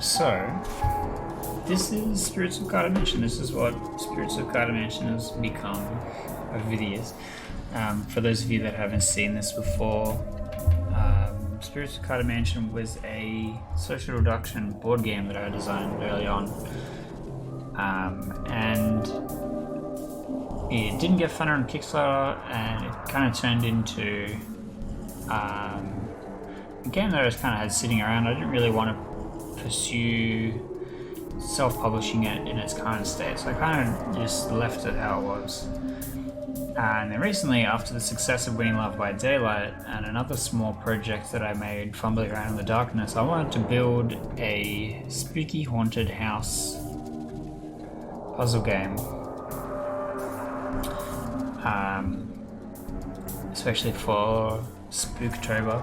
So, this is Spirits of Carta Mansion. This is what Spirits of Carta Mansion has become over the years. For those of you that haven't seen this before, Spirits of Carta Mansion was a social reduction board game that I designed early on. And it didn't get funded on Kickstarter, and it kind of turned into a game that I just kind of had sitting around. I didn't really want to pursue self-publishing it in its current state, so I kind of just left it how it was. And then recently, after the success of Winning Love by Daylight and another small project that I made, Fumbling Around in the Darkness, I wanted to build a spooky haunted house puzzle game, especially for Spooktober.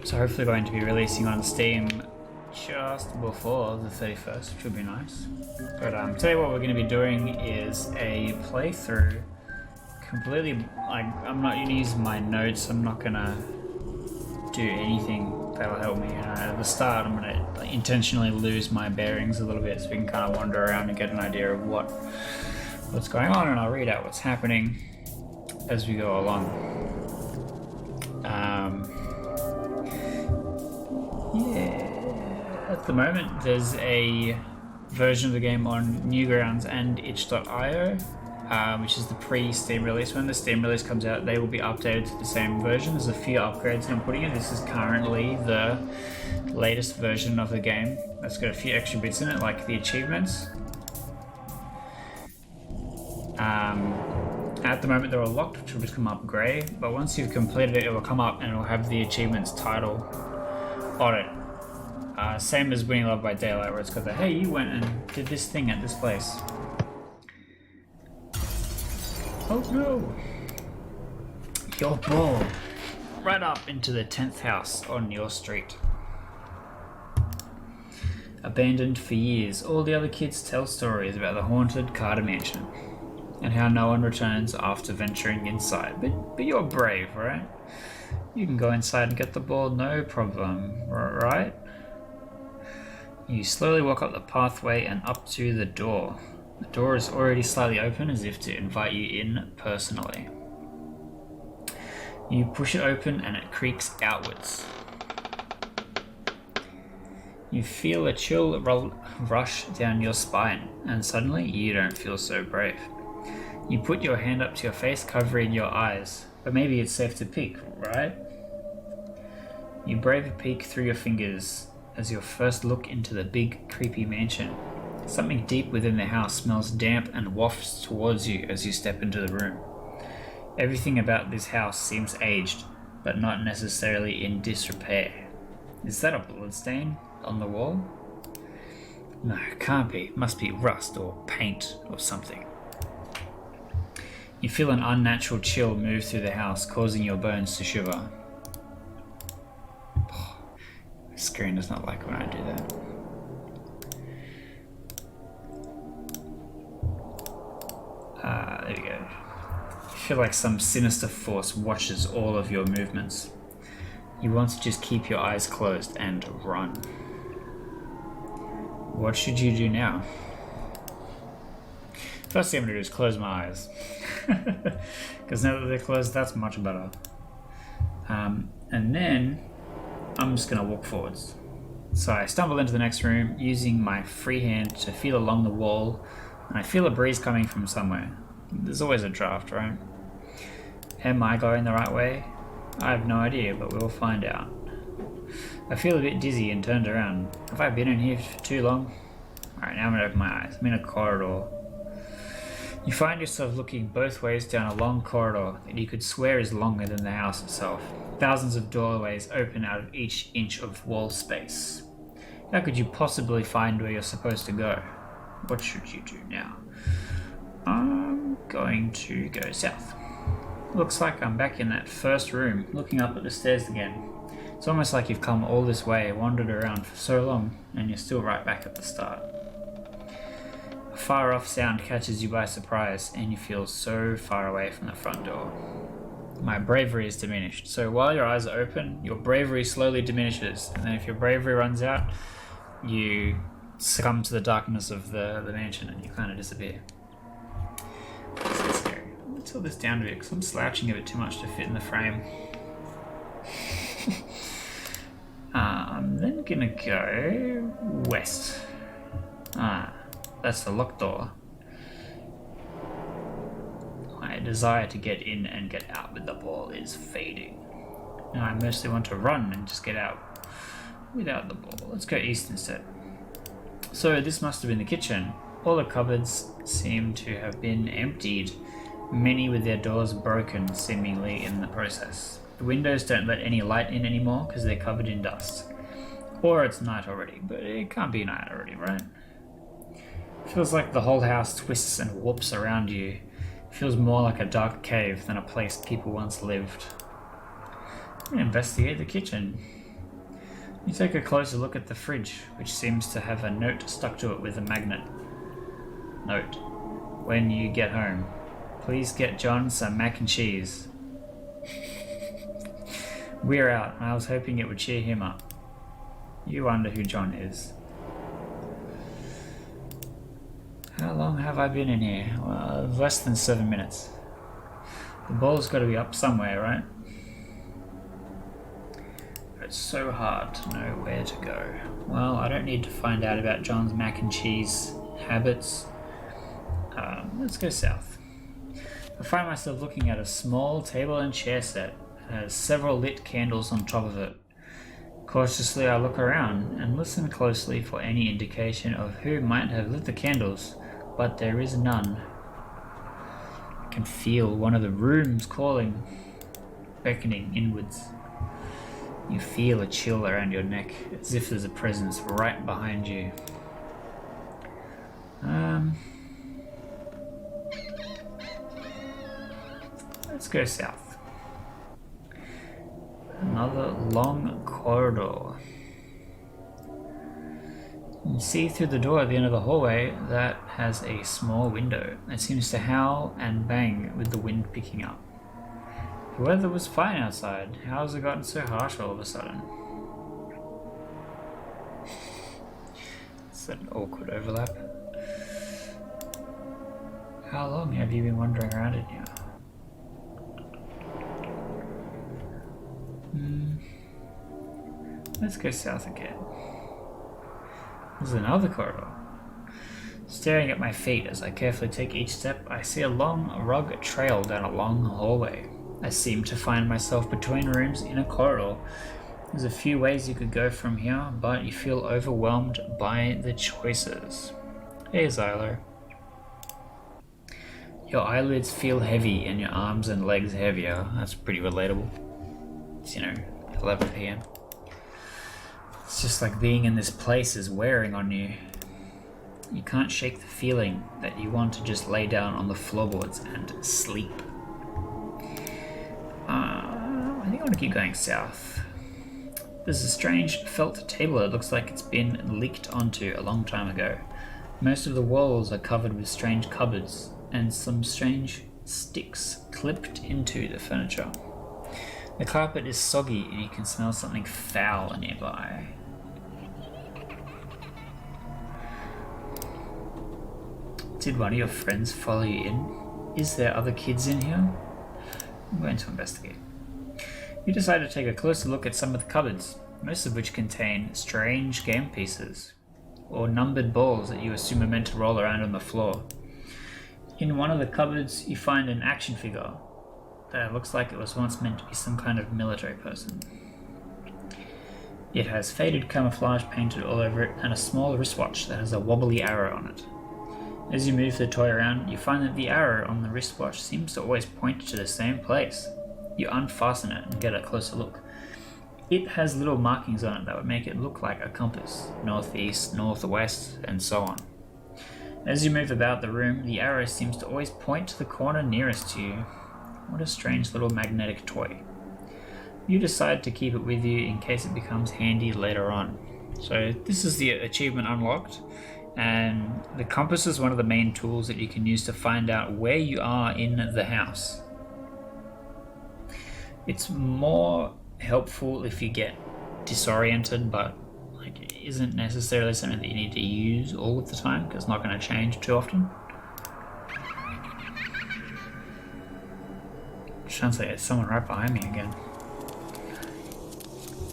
So hopefully going to be releasing on Steam just before the 31st, which would be nice. But today what we're going to be doing is a playthrough completely, like, I'm not going to use my notes, I'm not going to do anything that'll help me. At the start I'm going to intentionally lose my bearings a little bit so we can kind of wander around and get an idea of what's going on, and I'll read out what's happening as we go along. At the moment there's a version of the game on Newgrounds and itch.io, which is the pre-Steam release. When the Steam release comes out, they will be updated to the same version. There's a few upgrades that I'm putting in. This is currently the latest version of the game. That's got a few extra bits in it, like the achievements. At the moment they're all locked, which will just come up grey, but once you've completed it, it will come up and it will have the achievements title on it. Same as Winning Love by Daylight, where it's got the, hey, you went and did this thing at this place. Oh no! Your ball right up into the 10th house on your street. Abandoned for years, all the other kids tell stories about the haunted Carta Mansion and how no one returns after venturing inside. But you're brave, right? You can go inside and get the ball, no problem, right? You slowly walk up the pathway and up to the door. The door is already slightly open, as if to invite you in personally. You push it open and it creaks outwards. You feel a chill rush down your spine, and suddenly you don't feel so brave. You put your hand up to your face, covering your eyes, but maybe it's safe to peek, right? You brave a peek through your fingers as your first look into the big, creepy mansion. Something deep within the house smells damp and wafts towards you as you step into the room. Everything about this house seems aged, but not necessarily in disrepair. Is that a bloodstain on the wall? No, it can't be. It must be rust or paint or something. You feel an unnatural chill move through the house, causing your bones to shiver. The screen does not like when I do that. There we go. You feel like some sinister force watches all of your movements. You want to just keep your eyes closed and run. What should you do now? First thing I'm going to do is close my eyes. Because now that they're closed, that's much better. And then I'm just going to walk forwards. So I stumble into the next room using my free hand to feel along the wall, and I feel a breeze coming from somewhere. There's always a draft, right? Am I going the right way? I have no idea, but we'll find out. I feel a bit dizzy and turned around. Have I been in here for too long? Alright, now I'm going to open my eyes. I'm in a corridor. You find yourself looking both ways down a long corridor that you could swear is longer than the house itself. Thousands of doorways open out of each inch of wall space. How could you possibly find where you're supposed to go? What should you do now? I'm going to go south. Looks like I'm back in that first room, looking up at the stairs again. It's almost like you've come all this way, wandered around for so long, and you're still right back at the start. A far off sound catches you by surprise, and you feel so far away from the front door. my bravery is diminished. So while your eyes are open, your bravery slowly diminishes, and then if your bravery runs out, you succumb to the darkness of the mansion and you kind of disappear. That's scary. I'm going to tilt this down a bit because I'm slouching a bit too much to fit in the frame. I'm then going to go west. That's the locked door. My desire to get in and get out with the ball is fading. Now I mostly want to run and just get out without the ball. Let's go east instead. So this must have been the kitchen. All the cupboards seem to have been emptied, many with their doors broken seemingly in the process. The windows don't let any light in anymore because they're covered in dust. Or it's night already, but it can't be night already, right? It feels like the whole house twists and warps around you. It feels more like a dark cave than a place people once lived. I'm going to investigate the kitchen. You take a closer look at the fridge, which seems to have a note stuck to it with a magnet. Note: when you get home, please get John some mac and cheese. We're out, and I was hoping it would cheer him up. You wonder who John is. How long have I been in here? Well, less than 7 minutes. The ball's got to be up somewhere, right? It's so hard to know where to go. Well, I don't need to find out about John's mac and cheese habits. Let's go south. I find myself looking at a small table and chair set. It has several lit candles on top of it. Cautiously, I look around and listen closely for any indication of who might have lit the candles, but there is none. I can feel one of the rooms calling, beckoning inwards. You feel a chill around your neck, as if there's a presence right behind you. Let's go south. Another long corridor. You see through the door at the end of the hallway that has a small window. It seems to howl and bang with the wind picking up. The weather was fine outside. How has it gotten so harsh all of a sudden? It's an awkward overlap. How long have you been wandering around in here? Let's go south again. There's another corridor. Staring at my feet as I carefully take each step, I see a long rug trail down a long hallway. I seem to find myself between rooms in a corridor. There's a few ways you could go from here, but you feel overwhelmed by the choices. Hey, Xylo. Your eyelids feel heavy and your arms and legs heavier. That's pretty relatable. It's, 11 PM. It's just like being in this place is wearing on you. You can't shake the feeling that you want to just lay down on the floorboards and sleep. I think I want to keep going south. There's a strange felt table that looks like it's been leaked onto a long time ago. Most of the walls are covered with strange cupboards and some strange sticks clipped into the furniture. The carpet is soggy and you can smell something foul nearby. Did one of your friends follow you in? Is there other kids in here? I'm going to investigate. You decide to take a closer look at some of the cupboards, most of which contain strange game pieces, or numbered balls that you assume are meant to roll around on the floor. In one of the cupboards, you find an action figure that looks like it was once meant to be some kind of military person. It has faded camouflage painted all over it and a small wristwatch that has a wobbly arrow on it. As you move the toy around, you find that the arrow on the wristwatch seems to always point to the same place. You unfasten it and get a closer look. It has little markings on it that would make it look like a compass, northeast, northwest, and so on. As you move about the room, the arrow seems to always point to the corner nearest to you. What a strange little magnetic toy. You decide to keep it with you in case it becomes handy later on. So this is the achievement unlocked, and the compass is one of the main tools that you can use to find out where you are in the house. It's more helpful if you get disoriented, but like it isn't necessarily something that you need to use all of the time because it's not going to change too often. Sounds like there's someone right behind me again.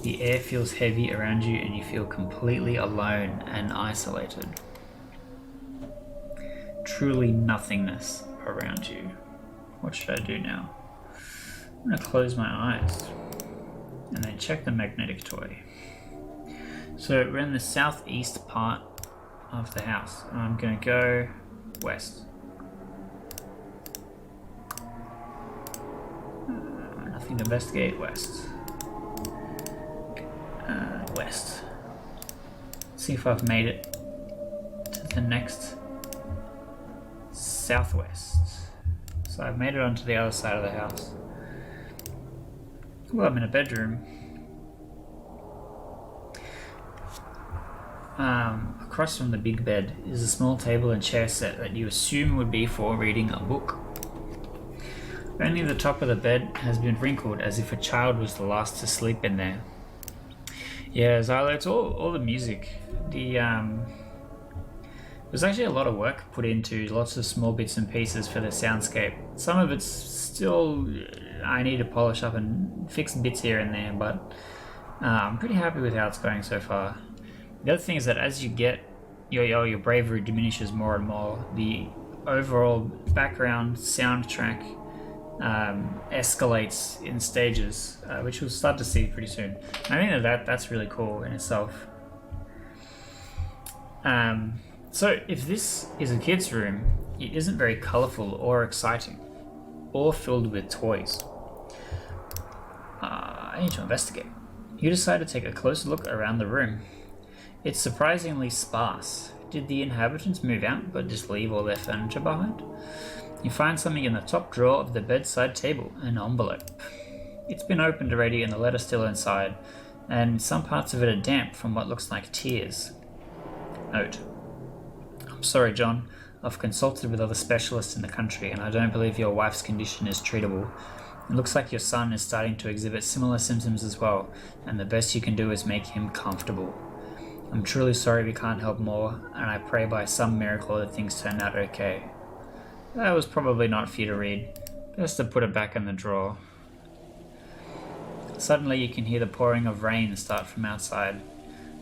The air feels heavy around you and you feel completely alone and isolated. Truly nothingness around you. What should I do now? I'm going to close my eyes and then check the magnetic toy. So we're in the southeast part of the house. I'm going to go west. Nothing to investigate. West. West. See if I've made it to the next southwest. So I've made it onto the other side of the house. Well, I'm in a bedroom. Across from the big bed is a small table and chair set that you assume would be for reading a book. Only the top of the bed has been wrinkled as if a child was the last to sleep in there. Yeah, Zylo, it's all the music. There's actually a lot of work put into lots of small bits and pieces for the soundscape. Some of it's still I need to polish up and fix bits here and there, but I'm pretty happy with how it's going so far. The other thing is that as you get your bravery diminishes more and more, the overall background soundtrack escalates in stages, which we'll start to see pretty soon. I think that's really cool in itself. So if this is a kid's room, it isn't very colourful or exciting, or filled with toys. I need to investigate. You decide to take a closer look around the room. It's surprisingly sparse. Did the inhabitants move out but just leave all their furniture behind? You find something in the top drawer of the bedside table, an envelope. It's been opened already and the letter's still inside, and some parts of it are damp from what looks like tears. Note: I'm sorry, John. I've consulted with other specialists in the country and I don't believe your wife's condition is treatable. It looks like your son is starting to exhibit similar symptoms as well, and the best you can do is make him comfortable. I'm truly sorry we can't help more, and I pray by some miracle that things turn out okay. That was probably not for you to read. Best to put it back in the drawer. Suddenly you can hear the pouring of rain start from outside.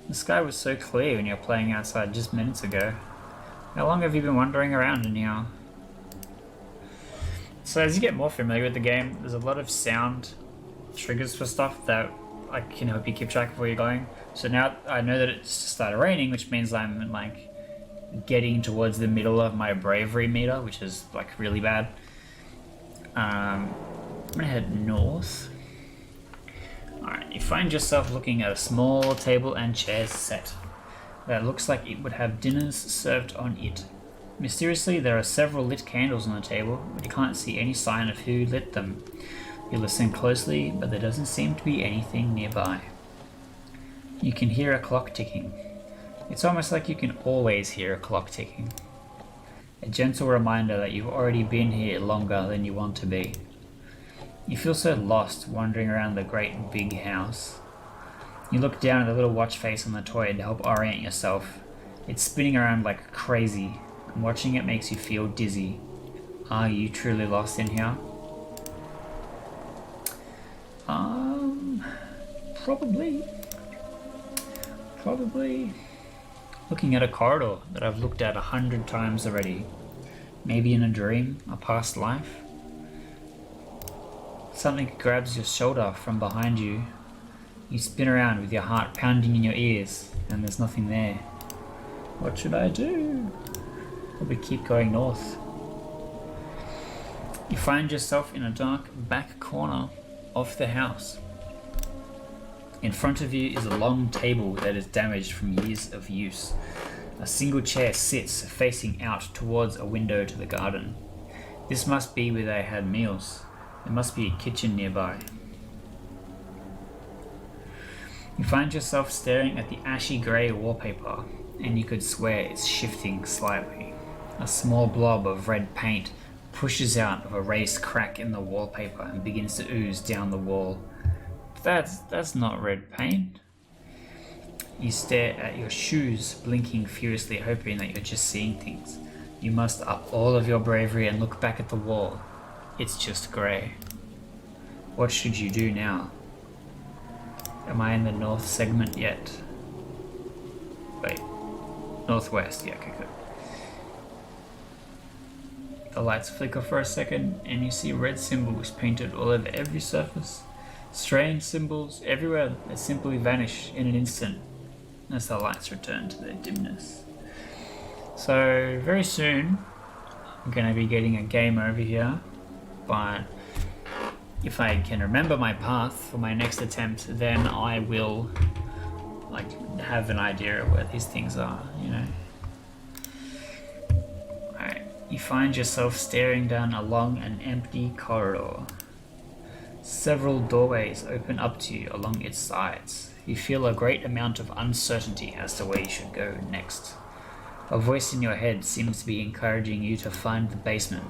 The sky was so clear when you were playing outside just minutes ago. How long have you been wandering around in here? So as you get more familiar with the game, there's a lot of sound triggers for stuff that I can help you keep track of where you're going. So now I know that it's started raining, which means I'm like getting towards the middle of my bravery meter, which is like really bad. I'm gonna head north. Alright, you find yourself looking at a small table and chair set that looks like it would have dinners served on it. Mysteriously, there are several lit candles on the table, but you can't see any sign of who lit them. You listen closely, but there doesn't seem to be anything nearby. You can hear a clock ticking. It's almost like you can always hear a clock ticking. A gentle reminder that you've already been here longer than you want to be. You feel so lost wandering around the great big house. You look down at the little watch face on the toy to help orient yourself. It's spinning around like crazy, and watching it makes you feel dizzy. Are you truly lost in here? Probably. Looking at a corridor that I've looked at 100 times already. Maybe in a dream, a past life. Something grabs your shoulder from behind you. You spin around with your heart pounding in your ears, and there's nothing there. What should I do? Probably keep going north. You find yourself in a dark back corner of the house. In front of you is a long table that is damaged from years of use. A single chair sits facing out towards a window to the garden. This must be where they had meals. There must be a kitchen nearby. You find yourself staring at the ashy grey wallpaper, and you could swear it's shifting slightly. A small blob of red paint pushes out of a raised crack in the wallpaper and begins to ooze down the wall. That's not red paint. You stare at your shoes, blinking furiously, hoping that you're just seeing things. You muster up all of your bravery and look back at the wall. It's just grey. What should you do now? Am I in the north segment yet? Wait. Northwest, yeah, okay, good. The lights flicker for a second, and you see red symbols painted all over every surface. Strange symbols everywhere that simply vanish in an instant as the lights return to their dimness. So, very soon, I'm going to be getting a game over here, but if I can remember my path for my next attempt, then I will have an idea of where these things are, you know. Alright, you find yourself staring down a long and empty corridor. Several doorways open up to you along its sides. You feel a great amount of uncertainty as to where you should go next. A voice in your head seems to be encouraging you to find the basement.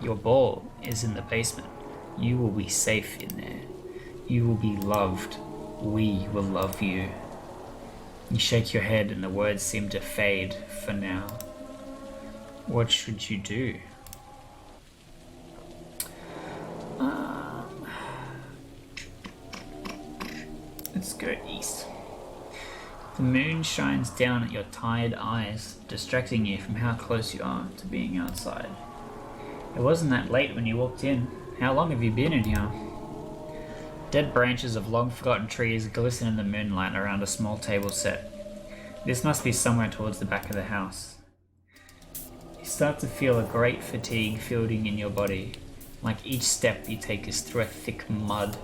Your ball is in the basement. You will be safe in there. You will be loved. We will love you. You shake your head and the words seem to fade for now. What should you do? Let's go east. The moon shines down at your tired eyes, distracting you from how close you are to being outside. It wasn't that late when you walked in. How long have you been in here? Dead branches of long-forgotten trees glisten in the moonlight around a small table set. This must be somewhere towards the back of the house. You start to feel a great fatigue building in your body, like each step you take is through a thick mud.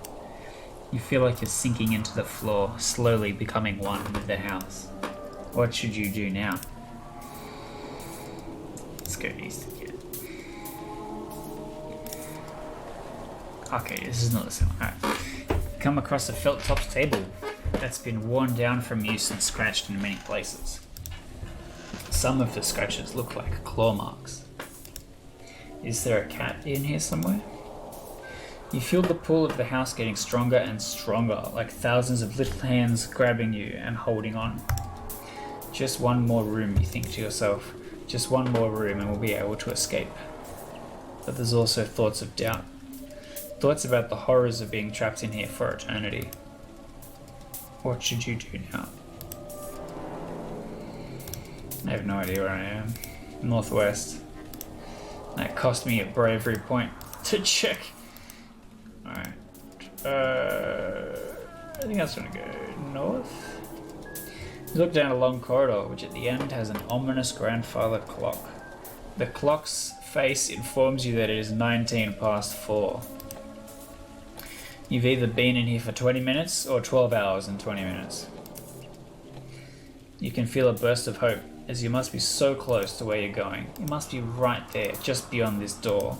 You feel like you're sinking into the floor, slowly becoming one with the house. What should you do now? Let's go east again. Okay, this is not the same one. Alright. Come across a felt topped table that's been worn down from use and scratched in many places. Some of the scratches look like claw marks. Is there a cat in here somewhere? You feel the pull of the house getting stronger and stronger, like thousands of little hands grabbing you and holding on. Just one more room, you think to yourself. Just one more room and we'll be able to escape. But there's also thoughts of doubt. Thoughts about the horrors of being trapped in here for eternity. What should you do now? I have no idea where I am. Northwest. That cost me a bravery point to check. Alright. I think that's gonna go north. You look down a long corridor, which at the end has an ominous grandfather clock. The clock's face informs you that it is 19 past 4. You've either been in here for 20 minutes or 12 hours and 20 minutes. You can feel a burst of hope, as you must be so close to where you're going. You must be right there, just beyond this door.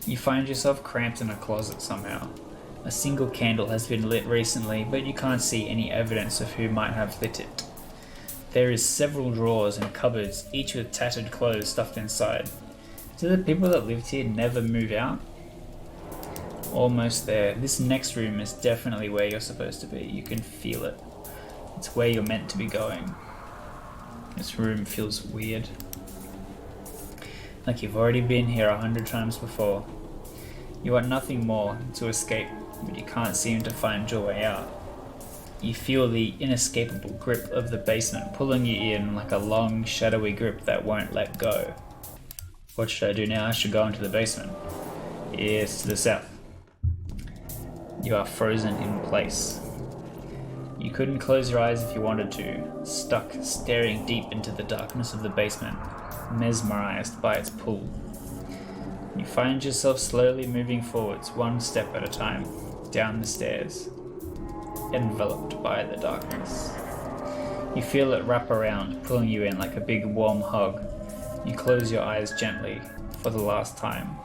You find yourself cramped in a closet somehow. A single candle has been lit recently, but you can't see any evidence of who might have lit it. There is several drawers and cupboards, each with tattered clothes stuffed inside. Do the people that lived here never move out? Almost there. This next room is definitely where you're supposed to be. You can feel it. It's where you're meant to be going. This room feels weird. Like you've already been here 100 times before. You want nothing more to escape, but you can't seem to find your way out. You feel the inescapable grip of the basement pulling you in like a long, shadowy grip that won't let go. What should I do now? I should go into the basement. It's to the south. You are frozen in place. You couldn't close your eyes if you wanted to, stuck staring deep into the darkness of the basement, mesmerized by its pull. You find yourself slowly moving forwards, one step at a time, down the stairs, enveloped by the darkness. You feel it wrap around, pulling you in like a big warm hug. You close your eyes gently, for the last time.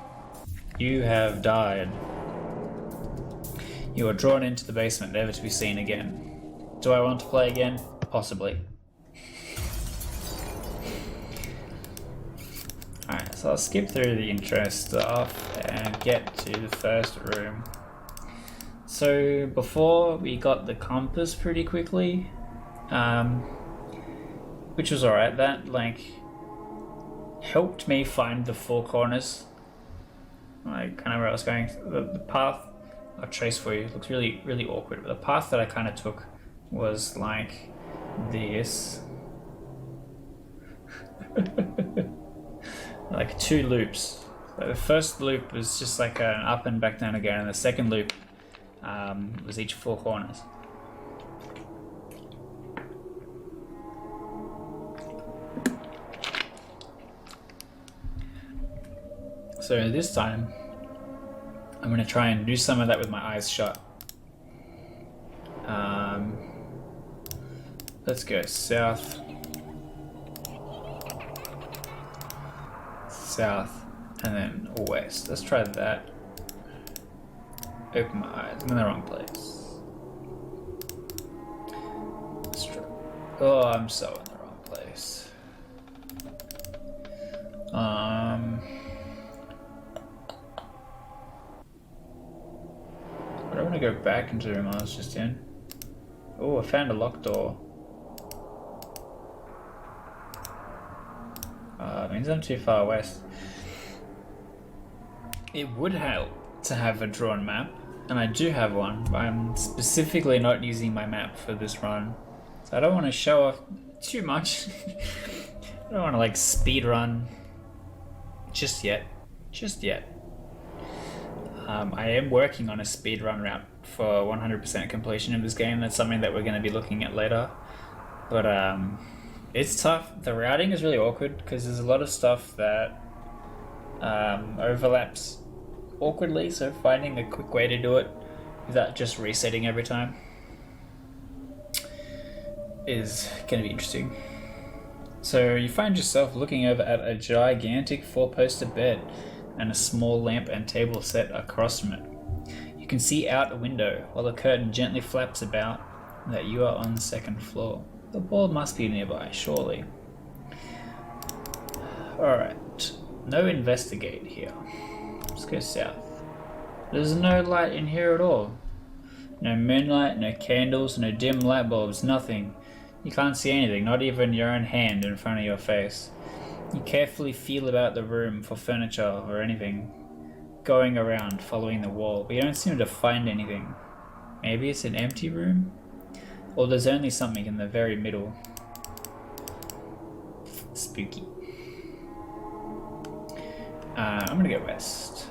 You have died. You are drawn into the basement, never to be seen again. Do I want to play again? Possibly. Alright, so I'll skip through the intro stuff and get to the first room. So before we got the compass pretty quickly, which was alright. That like helped me find the four corners, like kind of where I was going. The path I'll trace for you. It looks really awkward, but the path that I kind of took was like this. Like two loops. So the first loop was just like an up and back down again, and the second loop was each four corners. So this time I'm going to try and do some of that with my eyes shut. Let's go south, and then west. Let's try that. Open my eyes. I'm in the wrong place. Let's try. Oh, I'm so in the wrong place. I don't want to go back into the room I was just in. Oh, I found a locked door. It means I'm too far west. It would help to have a drawn map, and I do have one, but I'm specifically not using my map for this run. So I don't want to show off too much. I don't want to like speed run just yet. I am working on a speedrun route for 100% completion of this game. That's something that we're going to be looking at later. But it's tough. The routing is really awkward because there's a lot of stuff that overlaps awkwardly. So finding a quick way to do it without just resetting every time is going to be interesting. So you find yourself looking over at a gigantic 4-poster bed and a small lamp and table set across from it. You can see out a window while the curtain gently flaps about that you are on the second floor. The ball must be nearby, surely. Alright, no investigate here. Let's go south. There's no light in here at all. No moonlight, no candles, no dim light bulbs, nothing. You can't see anything, not even your own hand in front of your face. You carefully feel about the room for furniture or anything, going around, following the wall, but you don't seem to find anything. Maybe it's an empty room? Or there's only something in the very middle. Spooky. I'm gonna go west.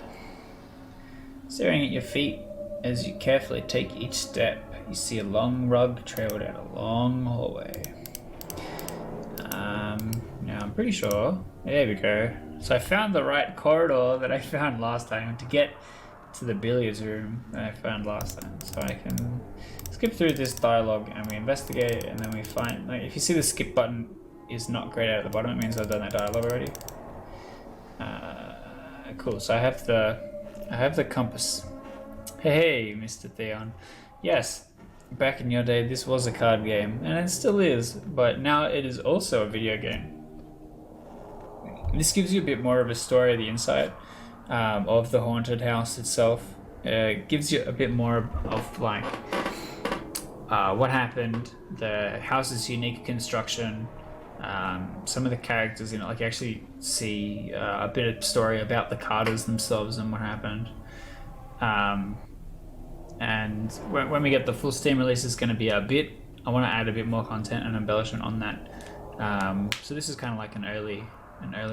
Staring at your feet as you carefully take each step, you see a long rug trailed down a long hallway. Now I'm pretty sure, there we go. So I found the right corridor that I found last time to get to the billiards room that I found last time. So I can skip through this dialogue and we investigate, and then we find, like, if you see the skip button is not grayed out at the bottom, it means I've done that dialogue already. Cool, so I have the compass. Hey, Mr. Theon. Yes, back in your day this was a card game, and it still is, but now it is also a video game. This gives you a bit more of a story of the inside of the haunted house itself. It gives you a bit more of like what happened, the house's unique construction, some of the characters in it. Like you actually see a bit of story about the Carters themselves and what happened. And when we get the full Steam release, it's going to be I want to add a bit more content and embellishment on that. So this is kind of like an early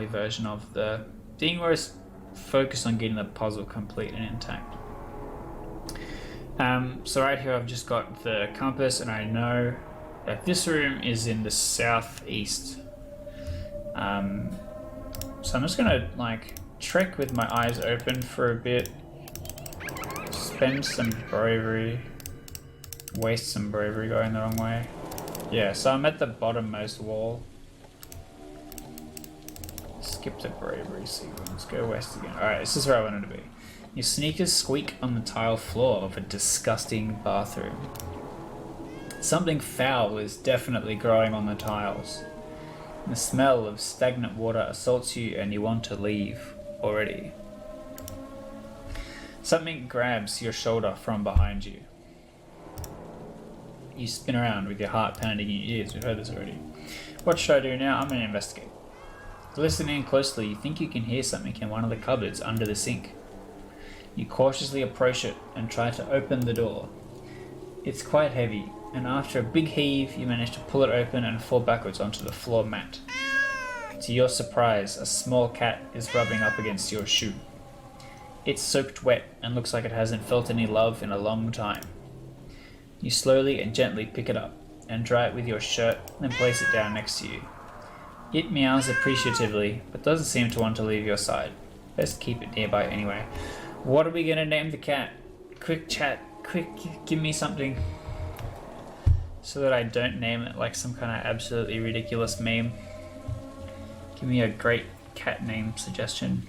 version of the thing where it's focused on getting the puzzle complete and intact. So right here I've just got the compass, and I know that this room is in the southeast. So I'm just gonna like trek with my eyes open for a bit, spend some bravery, waste some bravery going the wrong way. Yeah, so I'm at the bottommost wall. Skip the bravery sequence, go west again. Alright, this is where I wanted to be. Your sneakers squeak on the tile floor of a disgusting bathroom. Something foul is definitely growing on the tiles. The smell of stagnant water assaults you and you want to leave already. Something grabs your shoulder from behind you. You spin around with your heart pounding in your ears. We've heard this already. What should I do now? I'm going to investigate. Listening closely, you think you can hear something in one of the cupboards under the sink. You cautiously approach it and try to open the door. It's quite heavy, and after a big heave, you manage to pull it open and fall backwards onto the floor mat. To your surprise, a small cat is rubbing up against your shoe. It's soaked wet and looks like it hasn't felt any love in a long time. You slowly and gently pick it up and dry it with your shirt, then place it down next to you. It meows appreciatively, but doesn't seem to want to leave your side. Best keep it nearby anyway. What are we gonna name the cat? Quick chat, quick, give me something. So that I don't name it like some kind of absolutely ridiculous meme. Give me a great cat name suggestion.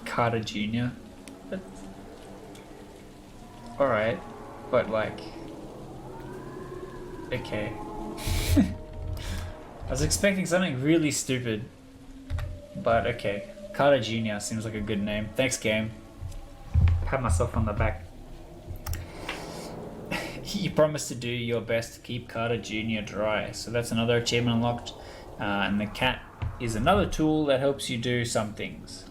Carter Jr. But alright, but like, okay. I was expecting something really stupid, but okay. Carter Jr. seems like a good name. Thanks, game. Pat myself on the back. You promised to do your best to keep Carter Jr. dry, so that's another achievement unlocked. And the cat is another tool that helps you do some things.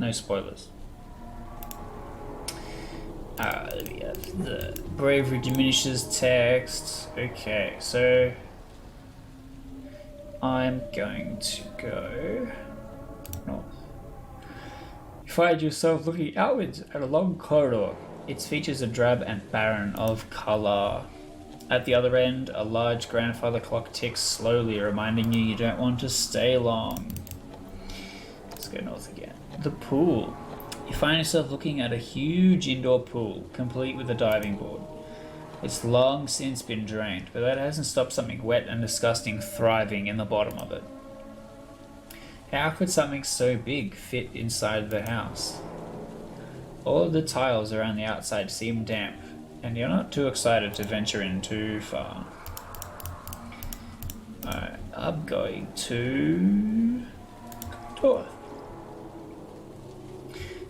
No spoilers. We have the bravery diminishes text. Okay, so I'm going to go north. You find yourself looking outwards at a long corridor. Its features are drab and barren of colour. At the other end, a large grandfather clock ticks slowly, reminding you don't want to stay long. Let's go north again. The pool. You find yourself looking at a huge indoor pool, complete with a diving board. It's long since been drained, but that hasn't stopped something wet and disgusting thriving in the bottom of it. How could something so big fit inside the house? All of the tiles around the outside seem damp, and you're not too excited to venture in too far. Alright, I'm going to north.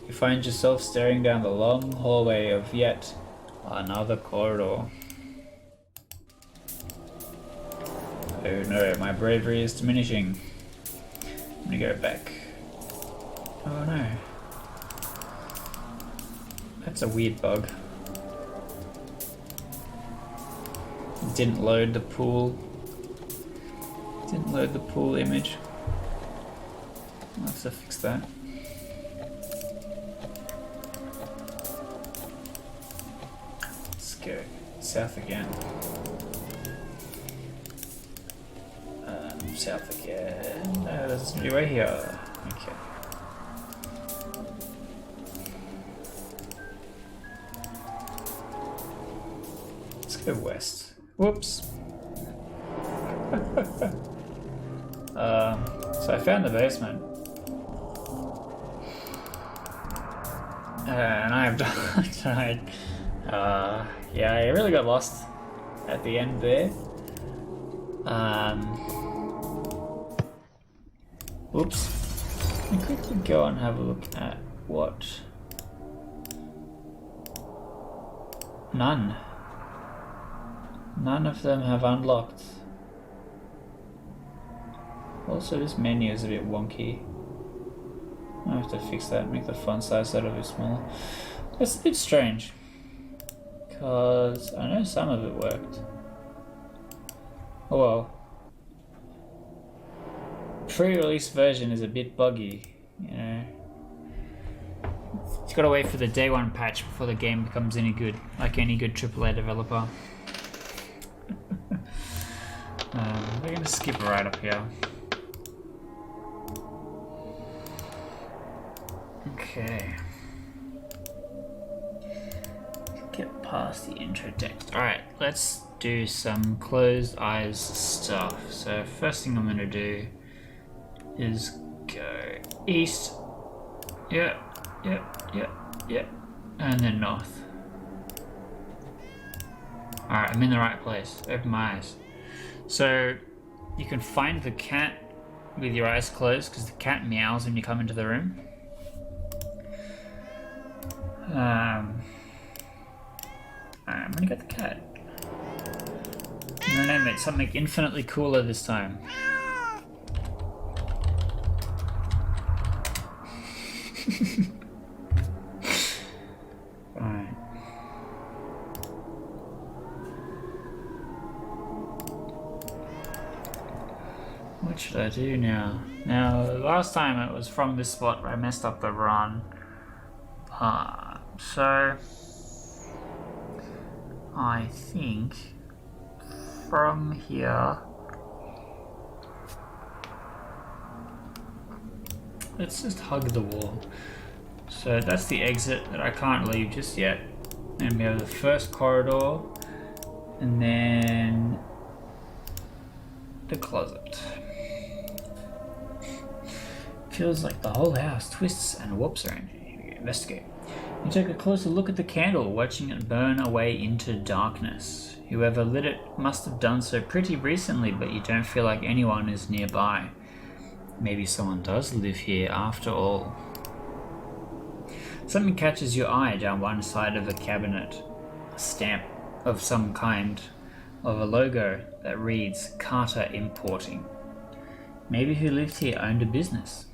You find yourself staring down the long hallway of yet another corridor. Oh no, my bravery is diminishing. I'm gonna go back. Oh no. That's a weird bug. It didn't load the pool. Didn't load the pool image. I'll have to fix that. Let's go south again. South again. No, there's a new way here. Okay. Let's go west. Whoops. So I found the basement. And I have died. Yeah, I really got lost at the end there. Oops. Let me quickly go and have a look at what. None. None of them have unlocked. Also, this menu is a bit wonky. I have to fix that, make the font size a little bit smaller. That's a bit strange, because I know some of it worked. Oh well. Pre-release version is a bit buggy, you know. It's gotta wait for the day one patch before the game becomes any good, like any good AAA developer. We're gonna skip right up here. Okay. Get past the intro text. Alright, let's do some closed eyes stuff. So first thing I'm gonna do is go east. Yep. Yep. And then north. Alright, I'm in the right place. Open my eyes. So, you can find the cat with your eyes closed because the cat meows when you come into the room. Alright, I'm gonna get the cat. I'm gonna name it something infinitely cooler this time. Alright. What should I do now? Now, last time it was from this spot where I messed up the run. So I think from here, let's just hug the wall. So that's the exit that I can't leave just yet. And we have the first corridor, and then the closet. Feels like the whole house twists and warps around you. Here we go, investigate. You take a closer look at the candle, watching it burn away into darkness. Whoever lit it must have done so pretty recently, but you don't feel like anyone is nearby. Maybe someone does live here after all. Something catches your eye down one side of a cabinet. A stamp of some kind, of a logo that reads Carter Importing. Maybe who lived here owned a business.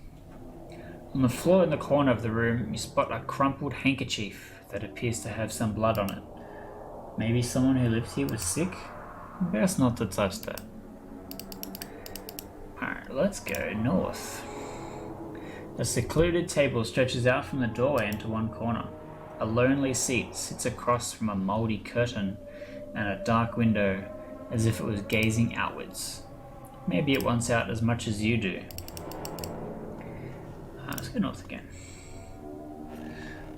On the floor in the corner of the room, you spot a crumpled handkerchief that appears to have some blood on it. Maybe someone who lived here was sick? Best not to touch that. Alright, let's go north. A secluded table stretches out from the doorway into one corner. A lonely seat sits across from a mouldy curtain and a dark window, as if it was gazing outwards. Maybe it wants out as much as you do. Let's go north again.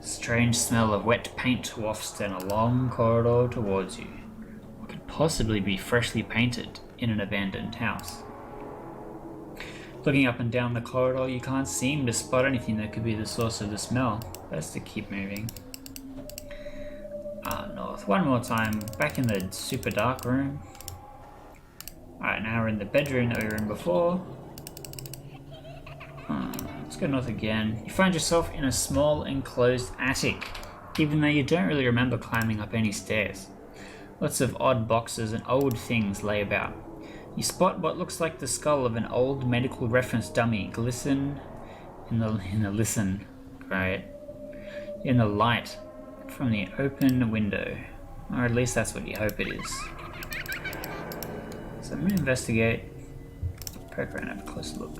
Strange smell of wet paint wafts down a long corridor towards you. What could possibly be freshly painted in an abandoned house? Looking up and down the corridor, you can't seem to spot anything that could be the source of the smell. Best to keep moving. North. One more time. Back in the super dark room. Alright, now we're in the bedroom that we were in before. Let's go north again. You find yourself in a small enclosed attic, even though you don't really remember climbing up any stairs. Lots of odd boxes and old things lay about. You spot what looks like the skull of an old medical reference dummy glisten in the light from the open window. Or at least that's what you hope it is. So I'm going to investigate. Poke around and have a closer look.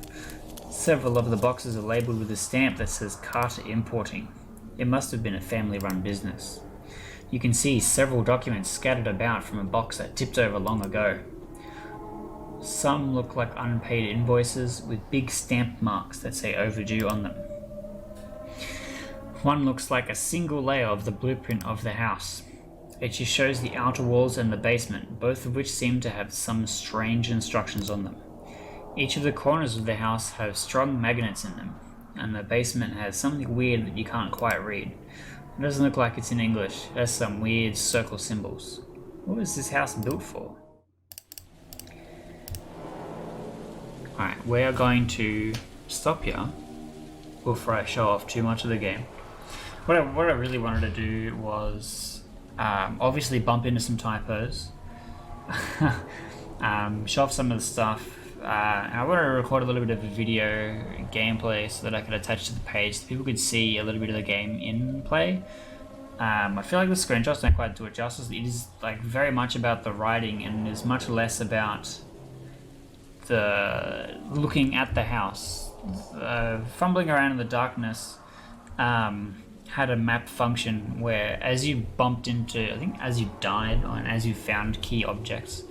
Several of the boxes are labelled with a stamp that says Carter Importing. It must have been a family-run business. You can see several documents scattered about from a box that tipped over long ago. Some look like unpaid invoices with big stamp marks that say overdue on them. One looks like a single layer of the blueprint of the house. It just shows the outer walls and the basement, both of which seem to have some strange instructions on them. Each of the corners of the house have strong magnets in them, and the basement has something weird that you can't quite read. It doesn't look like it's in English. It has some weird circle symbols. What was this house built for? Alright, we are going to stop here before I show off too much of the game. What I really wanted to do was obviously bump into some typos, show off some of the stuff. I want to record a little bit of a video gameplay so that I could attach to the page so people could see a little bit of the game in play. I feel like the screenshots don't quite do it justice. It is like very much about the writing and is much less about the looking at the house. Fumbling around in the darkness had a map function where as you bumped into, I think as you died and as you found key objects,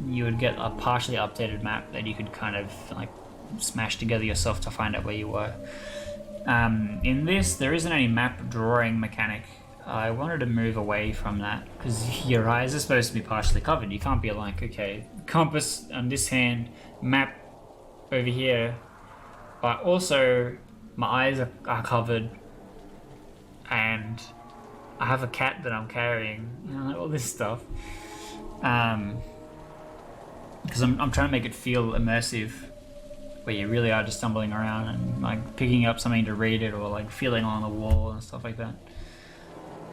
you would get a partially updated map that you could kind of like smash together yourself to find out where you were. In this, there isn't any map drawing mechanic. I wanted to move away from that because your eyes are supposed to be partially covered. You can't be like, okay, compass on this hand, map over here, but also my eyes are covered. and I have a cat that I'm carrying, you know, all this stuff. Because I'm trying to make it feel immersive, where you really are just stumbling around and like picking up something to read it, or like feeling on the wall and stuff like that.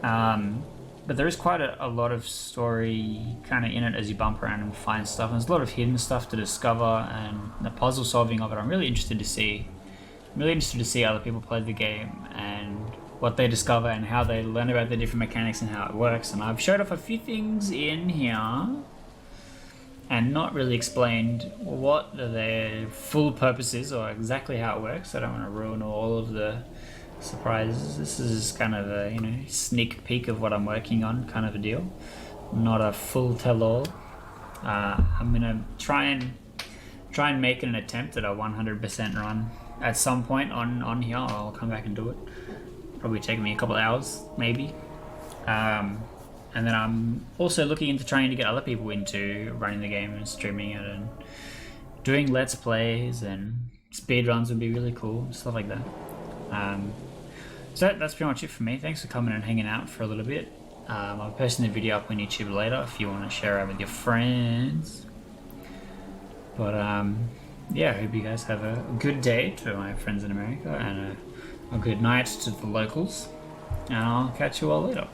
But there is quite a lot of story kind of in it as you bump around and find stuff. And there's a lot of hidden stuff to discover, and the puzzle solving of it I'm really interested to see. I'm really interested to see other people play the game and what they discover and how they learn about the different mechanics and how it works. And I've showed off a few things in here and not really explained what their full purpose is or exactly how it works. I don't want to ruin all of the surprises. This is kind of a, you know, sneak peek of what I'm working on, kind of a deal. Not a full tell-all. I'm gonna try and make an attempt at a 100% run at some point on here. I'll come back and do it. Probably take me a couple hours, maybe. And then I'm also looking into trying to get other people into running the game and streaming it, and doing let's plays and speedruns would be really cool, stuff like that. So that's pretty much it for me. Thanks for coming and hanging out for a little bit. I'll be posting the video up on YouTube later if you want to share it with your friends. But yeah, I hope you guys have a good day to my friends in America, and a good night to the locals. And I'll catch you all later.